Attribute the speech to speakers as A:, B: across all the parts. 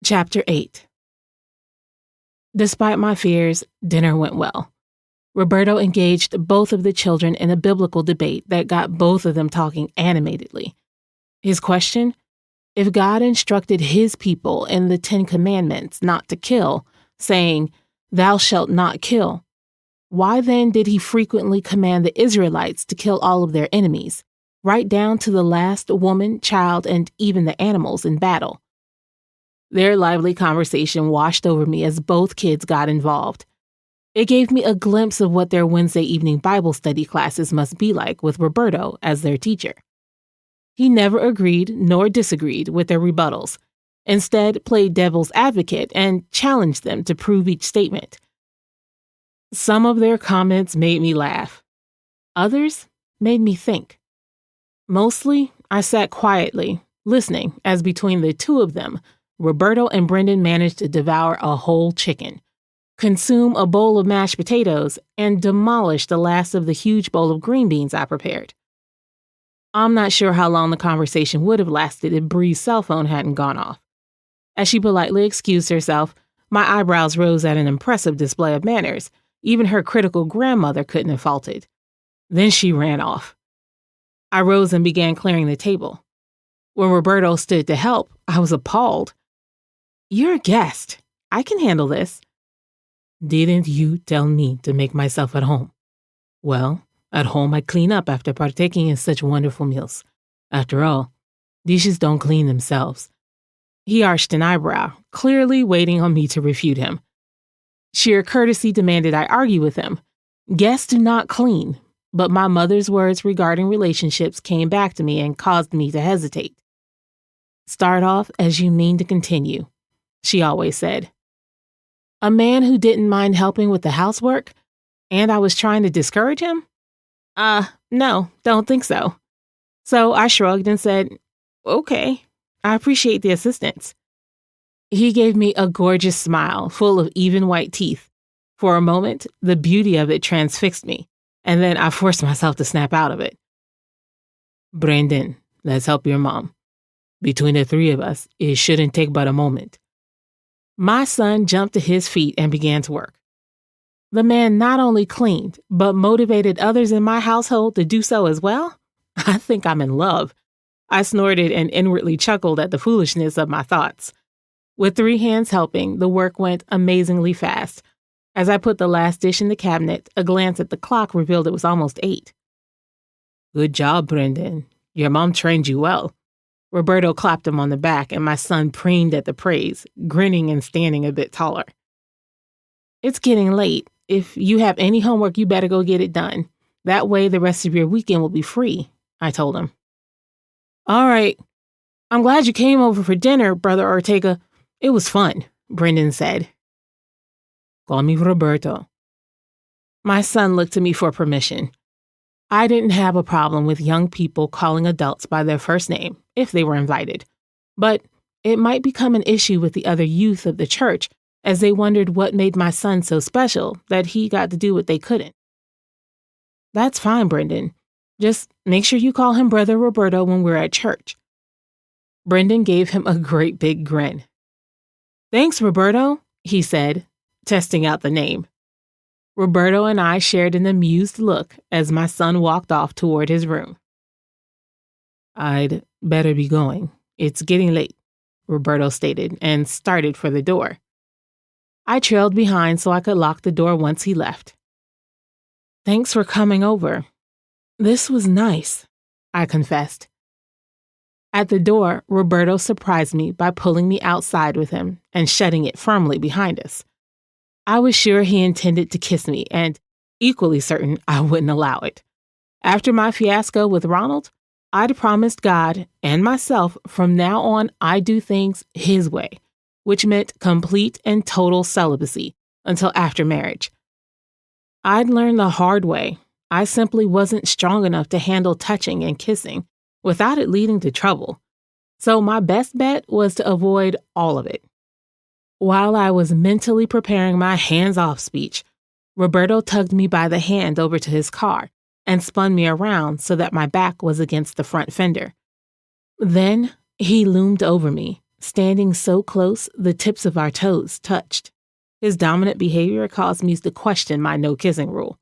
A: Chapter 8. Despite my fears, dinner went well. Roberto engaged both of the children in a biblical debate that got both of them talking animatedly. His question? If God instructed his people in the 10 Commandments not to kill, saying, "Thou shalt not kill," why then did he frequently command the Israelites to kill all of their enemies, right down to the last woman, child, and even the animals in battle? Their lively conversation washed over me as both kids got involved. It gave me a glimpse of what their Wednesday evening Bible study classes must be like with Roberto as their teacher. He never agreed nor disagreed with their rebuttals, instead played devil's advocate and challenged them to prove each statement. Some of their comments made me laugh. Others made me think. Mostly, I sat quietly, listening as between the two of them, Roberto and Brendan managed to devour a whole chicken, consume a bowl of mashed potatoes, and demolish the last of the huge bowl of green beans I prepared. I'm not sure how long the conversation would have lasted if Bree's cell phone hadn't gone off. As she politely excused herself, my eyebrows rose at an impressive display of manners. Even her critical grandmother couldn't have faulted. Then she ran off. I rose and began clearing the table. When Roberto stood to help, I was appalled. "You're a guest. I can handle this." "Didn't you tell me to make myself at home?" "Well, at home I clean up after partaking in such wonderful meals. After all, dishes don't clean themselves." He arched an eyebrow, clearly waiting on me to refute him. Sheer courtesy demanded I argue with him. Guests do not clean, but my mother's words regarding relationships came back to me and caused me to hesitate. "Start off as you mean to continue," she always said. A man who didn't mind helping with the housework, and I was trying to discourage him? No, don't think so. So I shrugged and said, "Okay, I appreciate the assistance." He gave me a gorgeous smile full of even white teeth. For a moment, the beauty of it transfixed me, and then I forced myself to snap out of it. "Brendan, let's help your mom. Between the three of us, it shouldn't take but a moment." My son jumped to his feet and began to work. The man not only cleaned, but motivated others in my household to do so as well? I think I'm in love. I snorted and inwardly chuckled at the foolishness of my thoughts. With 3 hands helping, the work went amazingly fast. As I put the last dish in the cabinet, a glance at the clock revealed it was almost 8. "Good job, Brendan. Your mom trained you well." Roberto clapped him on the back, and my son preened at the praise, grinning and standing a bit taller. "It's getting late. If you have any homework, you better go get it done. That way the rest of your weekend will be free," I told him. "All right. I'm glad you came over for dinner, Brother Ortega. It was fun," Brendan said. "Call me Roberto." My son looked to me for permission. I didn't have a problem with young people calling adults by their first name if they were invited, but it might become an issue with the other youth of the church as they wondered what made my son so special that he got to do what they couldn't. "That's fine, Brendan. Just make sure you call him Brother Roberto when we're at church." Brendan gave him a great big grin. "Thanks, Roberto," he said, testing out the name. Roberto and I shared an amused look as my son walked off toward his room. "I'd better be going. It's getting late," Roberto stated and started for the door. I trailed behind so I could lock the door once he left. "Thanks for coming over. This was nice," I confessed. At the door, Roberto surprised me by pulling me outside with him and shutting it firmly behind us. I was sure he intended to kiss me and equally certain I wouldn't allow it. After my fiasco with Ronald, I'd promised God and myself from now on I'd do things his way, which meant complete and total celibacy until after marriage. I'd learned the hard way. I simply wasn't strong enough to handle touching and kissing without it leading to trouble. So my best bet was to avoid all of it. While I was mentally preparing my hands-off speech, Roberto tugged me by the hand over to his car and spun me around so that my back was against the front fender. Then he loomed over me, standing so close the tips of our toes touched. His dominant behavior caused me to question my no-kissing rule,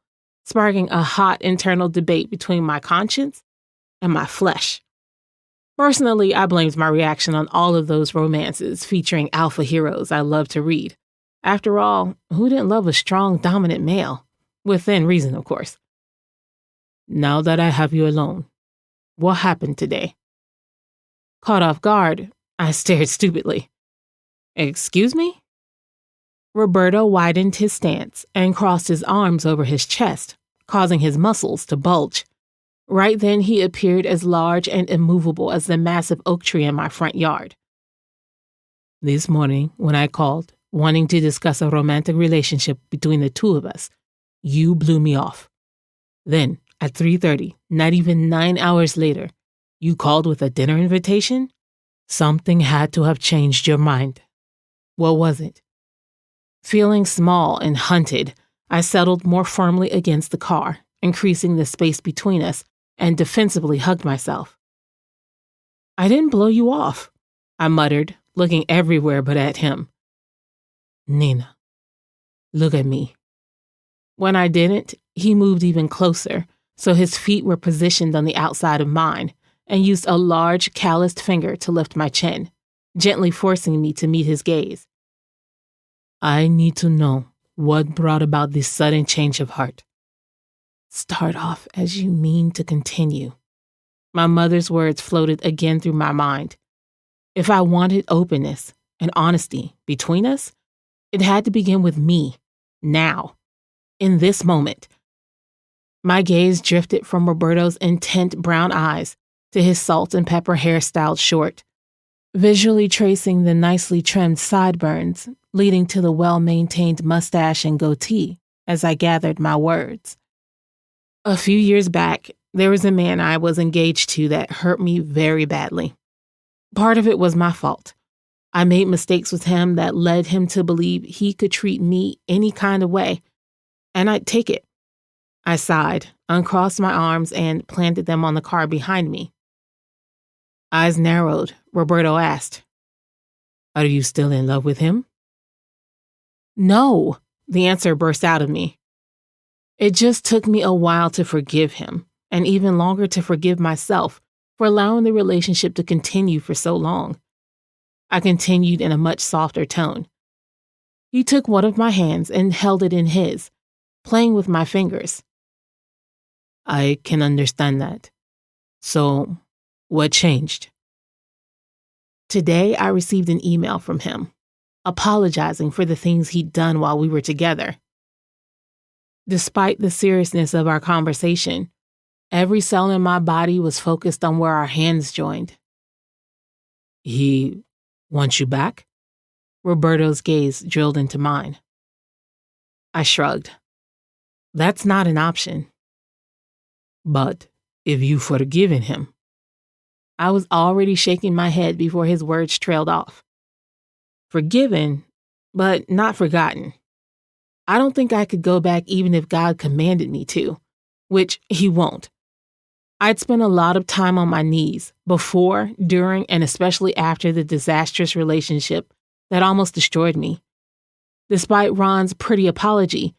A: sparking a hot internal debate between my conscience and my flesh. Personally, I blamed my reaction on all of those romances featuring alpha heroes I love to read. After all, who didn't love a strong, dominant male? Within reason, of course. Now that I have you alone, what happened today? Caught off guard, I stared stupidly. Excuse me? Roberto widened his stance and crossed his arms over his chest, causing his muscles to bulge. Right then, he appeared as large and immovable as the massive oak tree in my front yard. This morning, when I called, wanting to discuss a romantic relationship between the two of us, you blew me off. Then, at 3:30, not even 9 hours later, you called with a dinner invitation? Something had to have changed your mind. What was it? Feeling small and hunted, I settled more firmly against the car, increasing the space between us, and defensively hugged myself. I didn't blow you off, I muttered, looking everywhere but at him. Nina, look at me. When I didn't, he moved even closer, so his feet were positioned on the outside of mine, and used a large, calloused finger to lift my chin, gently forcing me to meet his gaze. I need to know what brought about this sudden change of heart. Start off as you mean to continue. My mother's words floated again through my mind. If I wanted openness and honesty between us, it had to begin with me, now, in this moment. My gaze drifted from Roberto's intent brown eyes to his salt and pepper hair styled short, visually tracing the nicely trimmed sideburns leading to the well-maintained mustache and goatee as I gathered my words. A few years back, there was a man I was engaged to that hurt me very badly. Part of it was my fault. I made mistakes with him that led him to believe he could treat me any kind of way, and I'd take it. I sighed, uncrossed my arms, and planted them on the car behind me. Eyes narrowed, Roberto asked, Are you still in love with him? No, the answer burst out of me. It just took me a while to forgive him, and even longer to forgive myself for allowing the relationship to continue for so long. I continued in a much softer tone. He took one of my hands and held it in his, playing with my fingers. I can understand that. So, what changed? Today, I received an email from him, apologizing for the things he'd done while we were together. Despite the seriousness of our conversation, every cell in my body was focused on where our hands joined. He wants you back? Roberto's gaze drilled into mine. I shrugged. That's not an option. But if you've forgiven him. I was already shaking my head before his words trailed off. Forgiven, but not forgotten. I don't think I could go back even if God commanded me to, which he won't. I'd spent a lot of time on my knees before, during, and especially after the disastrous relationship that almost destroyed me. Despite Ron's pretty apology,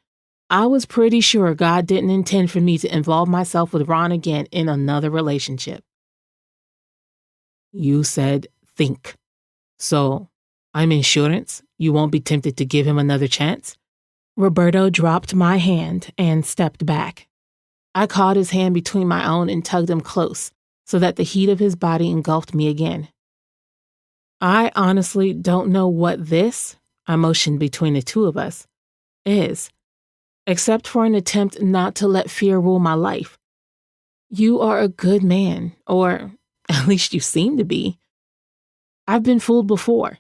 A: I was pretty sure God didn't intend for me to involve myself with Ron again in another relationship. You said think. So, I'm insurance you won't be tempted to give him another chance? Roberto dropped my hand and stepped back. I caught his hand between my own and tugged him close so that the heat of his body engulfed me again. I honestly don't know what this, I motioned between the two of us, is, except for an attempt not to let fear rule my life. You are a good man, or at least you seem to be. I've been fooled before,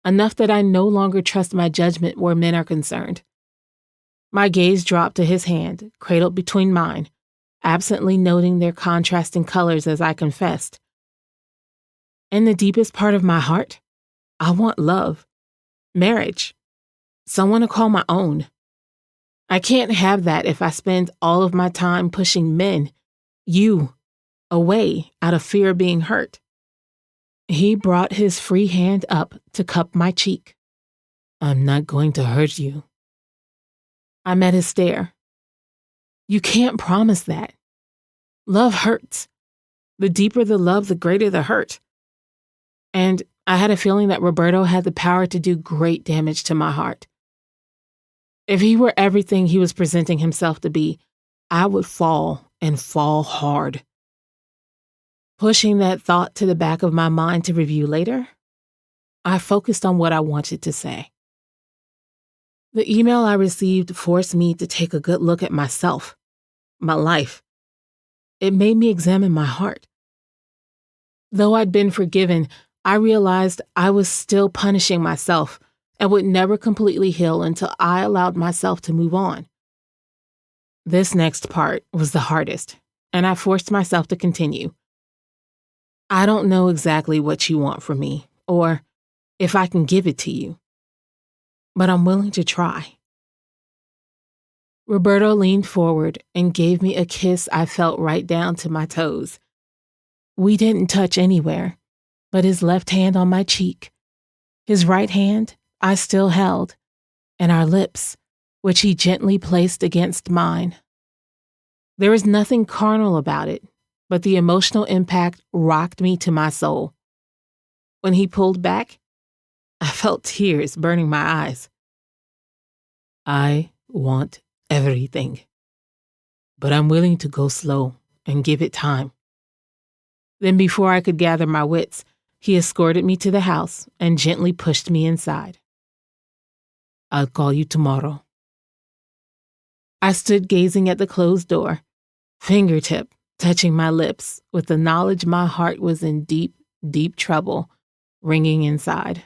A: enough that I no longer trust my judgment where men are concerned. My gaze dropped to his hand, cradled between mine, absently noting their contrasting colors as I confessed. In the deepest part of my heart, I want love, marriage, someone to call my own. I can't have that if I spend all of my time pushing men, you, away out of fear of being hurt. He brought his free hand up to cup my cheek. I'm not going to hurt you. I met his stare. You can't promise that. Love hurts. The deeper the love, the greater the hurt. And I had a feeling that Roberto had the power to do great damage to my heart. If he were everything he was presenting himself to be, I would fall and fall hard. Pushing that thought to the back of my mind to review later, I focused on what I wanted to say. The email I received forced me to take a good look at myself, my life. It made me examine my heart. Though I'd been forgiven, I realized I was still punishing myself and would never completely heal until I allowed myself to move on. This next part was the hardest, and I forced myself to continue. I don't know exactly what you want from me, or if I can give it to you, but I'm willing to try. Roberto leaned forward and gave me a kiss I felt right down to my toes. We didn't touch anywhere, but his left hand on my cheek, his right hand I still held, and our lips, which he gently placed against mine. There was nothing carnal about it, but the emotional impact rocked me to my soul. When he pulled back, I felt tears burning my eyes. I want everything, but I'm willing to go slow and give it time. Then before I could gather my wits, he escorted me to the house and gently pushed me inside. I'll call you tomorrow. I stood gazing at the closed door, fingertip touching my lips with the knowledge my heart was in deep, deep trouble ringing inside.